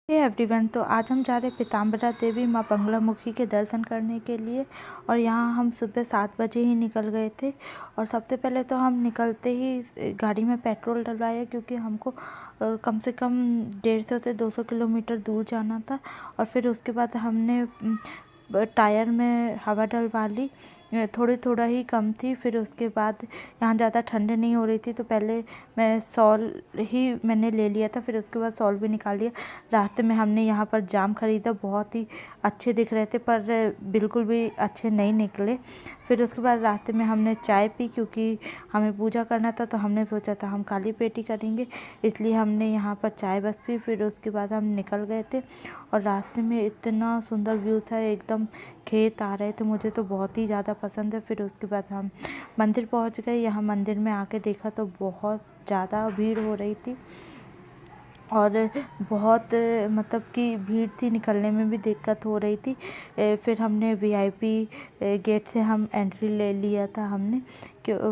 Hey everyone, तो आज हम जा रहे पीताम्बरा देवी माँ बगलामुखी के दर्शन करने के लिए। और यहाँ हम सुबह 7 बजे ही निकल गए थे। और सबसे पहले तो हम निकलते ही गाड़ी में पेट्रोल डलवाया, क्योंकि हमको कम से कम 150 से 200 किलोमीटर दूर जाना था। और फिर उसके बाद हमने टायर में हवा डलवा ली, थोड़ी थोड़ा ही कम थी। फिर उसके बाद यहाँ ज़्यादा ठंड नहीं हो रही थी, तो पहले मैं शॉल ही मैंने ले लिया था। फिर उसके बाद शॉल भी निकाल लिया। रास्ते में हमने यहाँ पर जाम ख़रीदा, बहुत ही अच्छे दिख रहे थे पर बिल्कुल भी अच्छे नहीं निकले। फिर उसके बाद रास्ते में हमने चाय पी, क्योंकि हमें पूजा करना था, तो हमने सोचा था हम काली पेटी करेंगे, इसलिए हमने यहाँ पर चाय बस पी। फिर उसके बाद हम निकल गए थे। और रास्ते में इतना सुंदर व्यू था, एकदम खेत आ रहे थे, मुझे तो बहुत ही ज़्यादा पसंद है। फिर उसके बाद हम मंदिर पहुँच गए। यहाँ मंदिर में आके देखा तो बहुत ज़्यादा भीड़ हो रही थी, और बहुत मतलब कि भीड़ थी, निकलने में भी दिक्कत हो रही थी। फिर हमने वीआईपी गेट से हम एंट्री ले लिया था हमने।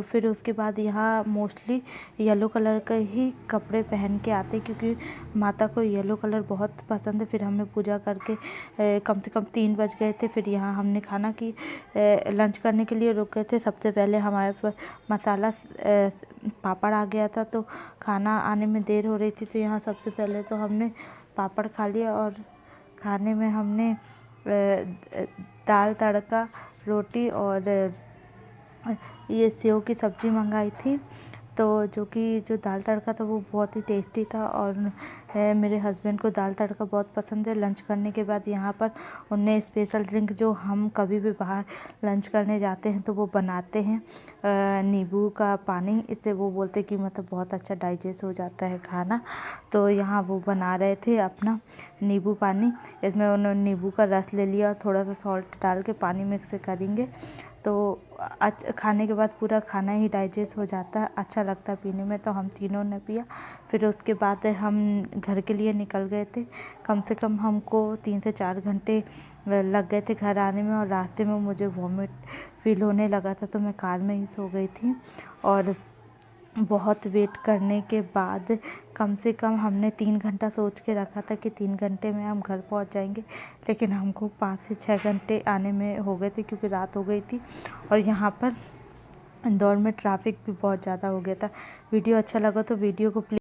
फिर उसके बाद यहाँ मोस्टली येलो कलर का ही कपड़े पहन के आते, क्योंकि माता को येलो कलर बहुत पसंद है। फिर हमने पूजा करके कम से कम 3 बज गए थे। फिर यहाँ हमने खाना की लंच करने के लिए रुक गए थे। सबसे पहले हमारे पास मसाला पापड़ आ गया था, तो खाना आने में देर हो रही थी, तो यहाँ सबसे पहले तो हमने पापड़ खा लिया। और खाने में हमने दाल तड़का, रोटी और ये सेव की सब्ज़ी मंगाई थी। तो जो दाल तड़का था वो बहुत ही टेस्टी था, और मेरे हस्बैंड को दाल तड़का बहुत पसंद है। लंच करने के बाद यहाँ पर उनने स्पेशल ड्रिंक, जो हम कभी भी बाहर लंच करने जाते हैं तो वो बनाते हैं, नींबू का पानी। इससे वो बोलते कि मतलब बहुत अच्छा डाइजेस्ट हो जाता है खाना। तो यहाँ वो बना रहे थे अपना नींबू पानी। इसमें उन्होंने नींबू का रस ले लिया और थोड़ा सा सॉल्ट डाल के पानी मिक्स करेंगे, तो खाने के बाद पूरा खाना ही डाइजेस्ट हो जाता है, अच्छा लगता है पीने में। तो हम तीनों ने पिया। फिर उसके बाद हम घर के लिए निकल गए थे। कम से कम हमको 3 से 4 घंटे लग गए थे घर आने में। और रास्ते में मुझे वॉमिट फील होने लगा था, तो मैं कार में ही सो गई थी। और बहुत वेट करने के बाद कम से कम हमने 3 घंटा सोच के रखा था कि 3 घंटे में हम घर पहुंच जाएंगे, लेकिन हमको 5 से 6 घंटे आने में हो गए थे, क्योंकि रात हो गई थी। और यहाँ पर इंदौर में ट्रैफिक भी बहुत ज़्यादा हो गया था। वीडियो अच्छा लगा तो वीडियो को प्लीज़